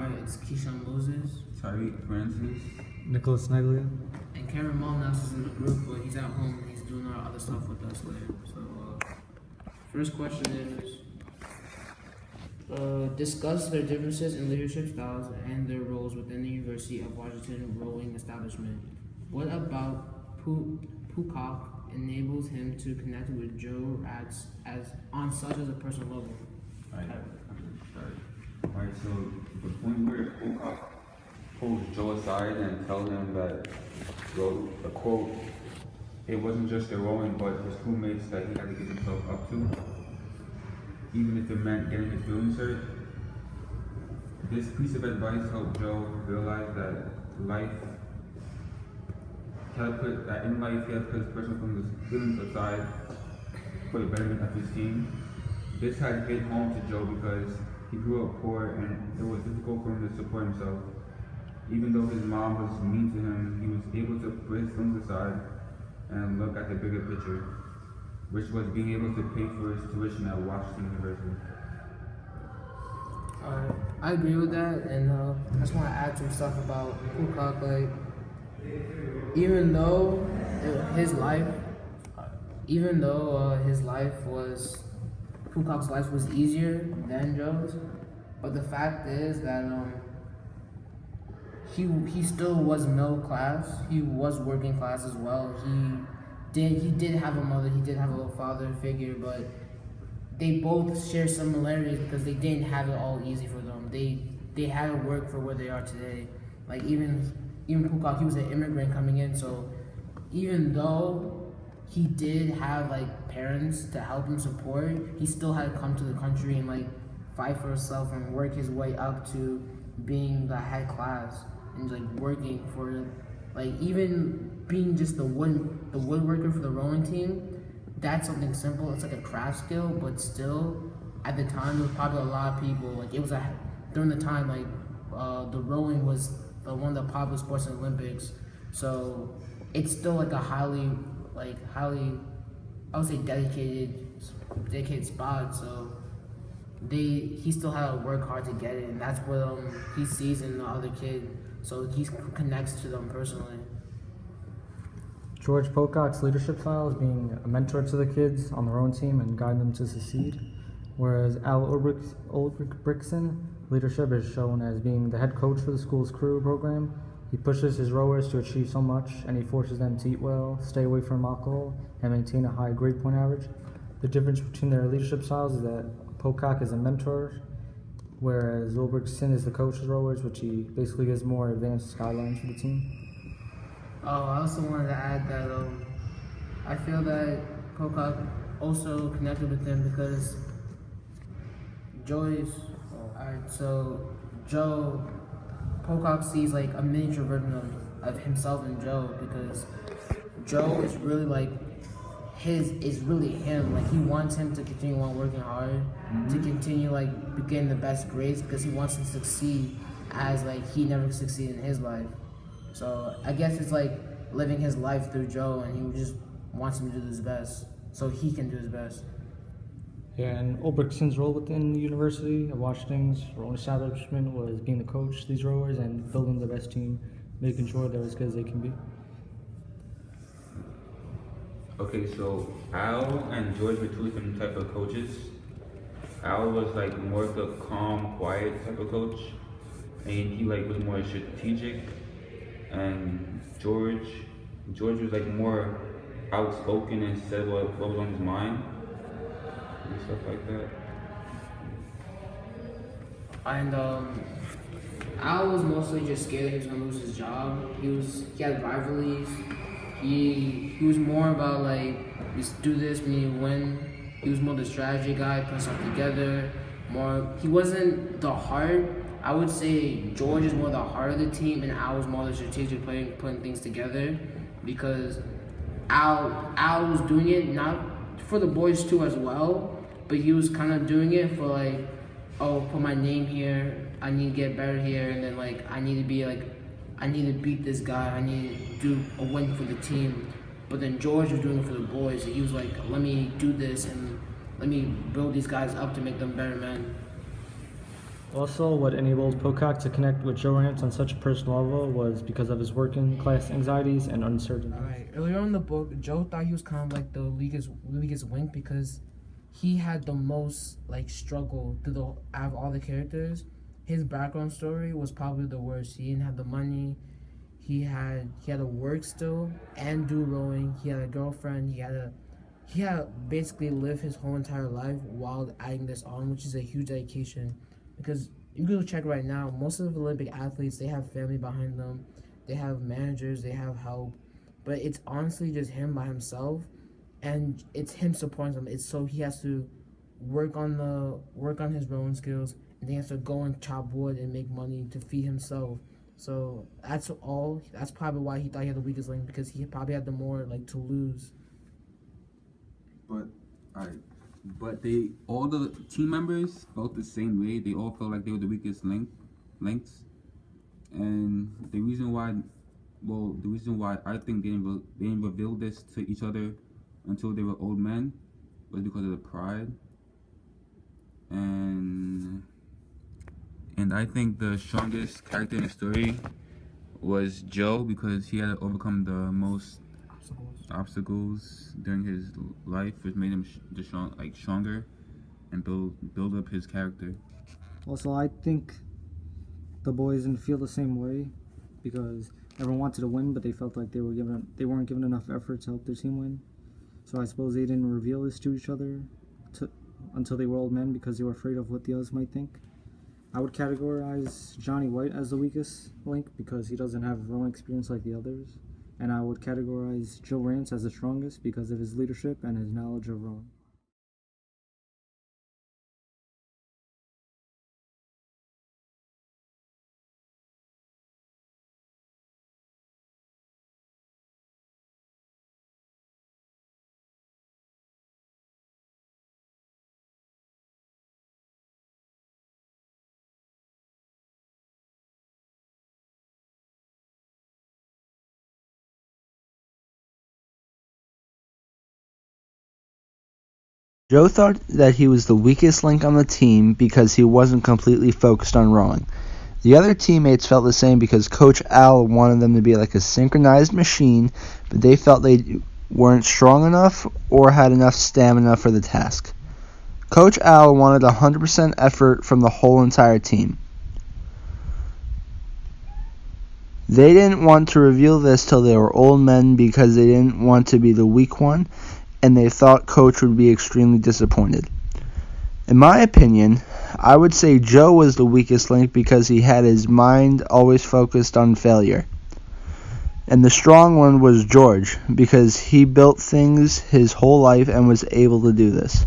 Alright, it's Keshawn Moses. Tyreeq Francis. Nicholas Neglia. And Cameron Malnaus is in the group, but he's at home and he's doing our other stuff with us later. So, first question is, discuss their differences in leadership styles and their roles within the University of Washington rowing establishment. What about Pocock enables him to connect with Joe Rats on such as a personal level? Alright, so the point where Pocock pulls Joe aside and tells him that, well, the quote, it wasn't just their rowing, but his crewmates that he had to get himself up to, even if it meant getting his feelings hurt. This piece of advice helped Joe realize that in life he had to put his personal feelings aside for the betterment of his team. This had hit home to Joe because he grew up poor and it was difficult for him to support himself. Even though his mom was mean to him, he was able to put his feelings aside and look at the bigger picture, which was being able to pay for his tuition at Washington University. I agree with that, and I just want to add some stuff about Pocock. Like, even though his life Pocock's life was easier than Joe's, but the fact is that he still was middle class. He was working class as well. He did have a mother. He did have a little father figure, but they both share similarities because they didn't have it all easy for them. They had to work for where they are today. Like even Pocock, he was an immigrant coming in, so even though he did have like parents to help him support, he still had to come to the country and like fight for himself and work his way up to being the head class and like working for, like, even being just the woodworker for the rowing team. That's something simple. It's like a craft skill, but still, at the time, there was probably a lot of people. Like, it was during the time, like, the rowing was one of the popular sports in the Olympics. So it's still like a highly, I would say dedicated spot. So he still had to work hard to get it, and that's what he sees in the other kid. So he connects to them personally. George Pocock's leadership style is being a mentor to the kids on their own team and guide them to succeed, whereas Al Ulbrichtson leadership is shown as being the head coach for the school's crew program. He pushes his rowers to achieve so much, and he forces them to eat well, stay away from alcohol, and maintain a high grade point average. The difference between their leadership styles is that Pocock is a mentor, whereas Ulbrichtson is the coach of the rowers, which he basically gives more advanced guidelines for the team. I also wanted to add that I feel that Pocock also connected with them because Pocock sees like a miniature version of himself in Joe, because Joe is really like really him. Like, he wants him to continue on working hard, to continue like getting the best grades, because he wants him to succeed as like he never succeeded in his life. So I guess it's like living his life through Joe, and he just wants him to do his best so he can do his best. Yeah, and Ulbrichtsen's role within the University of Washington's rowing establishment was being the coach to these rowers and building the best team, making sure they're as good as they can be. Okay, so Al and George were two different type of coaches. Al was like more of the calm, quiet type of coach, and he like was more strategic. And George was like more outspoken and said what was on his mind and stuff like that. And Al was mostly just scared that he was gonna lose his job. He had rivalries. He was more about like, just do this, we need to win. He was more the strategy guy, putting stuff together. He wasn't the heart. I would say George is more the heart of the team, and Al was more the strategic player, putting things together, because Al was doing it not for the boys too as well, but he was kind of doing it for like, oh, put my name here, I need to get better here, and then like I need to beat this guy, I need to do a win for the team. But then George was doing it for the boys, and he was like, let me do this and let me build these guys up to make them better men. Also, what enabled Pocock to connect with Joe Rance on such a personal level was because of his working class anxieties and uncertainty. Alright, earlier in the book, Joe thought he was kind of like the weakest link because he had the most like struggle through the out of all the characters. His background story was probably the worst. He didn't have the money. He had to work still and do rowing. He had a girlfriend. He had to basically live his whole entire life while adding this on, which is a huge dedication. Because you go check right now, most of the Olympic athletes, they have family behind them, they have managers, they have help, but it's honestly just him by himself, and it's him supporting them. It's so he has to work on his rowing skills, and he has to go and chop wood and make money to feed himself. So that's all. That's probably why he thought he had the weakest link, because he probably had the more like to lose. But but all the team members felt the same way. They all felt like they were the weakest links, and the reason why I think they didn't reveal this to each other until they were old men was because of the pride. And I think the strongest character in the story was Joe, because he had to overcome the most obstacles during his life, which made him stronger and build up his character. Also, I think the boys didn't feel the same way because everyone wanted to win, but they felt like they weren't given enough effort to help their team win. So I suppose they didn't reveal this to each other until they were old men because they were afraid of what the others might think. I would categorize Johnny White as the weakest link because he doesn't have rowing experience like the others. And I would categorize Joe Rance as the strongest because of his leadership and his knowledge of rowing. Joe thought that he was the weakest link on the team because he wasn't completely focused on rowing. The other teammates felt the same because Coach Al wanted them to be like a synchronized machine, but they felt they weren't strong enough or had enough stamina for the task. Coach Al wanted 100% effort from the whole entire team. They didn't want to reveal this till they were old men because they didn't want to be the weak one, and they thought Coach would be extremely disappointed. In my opinion, I would say Joe was the weakest link because he had his mind always focused on failure. And the strong one was George because he built things his whole life and was able to do this.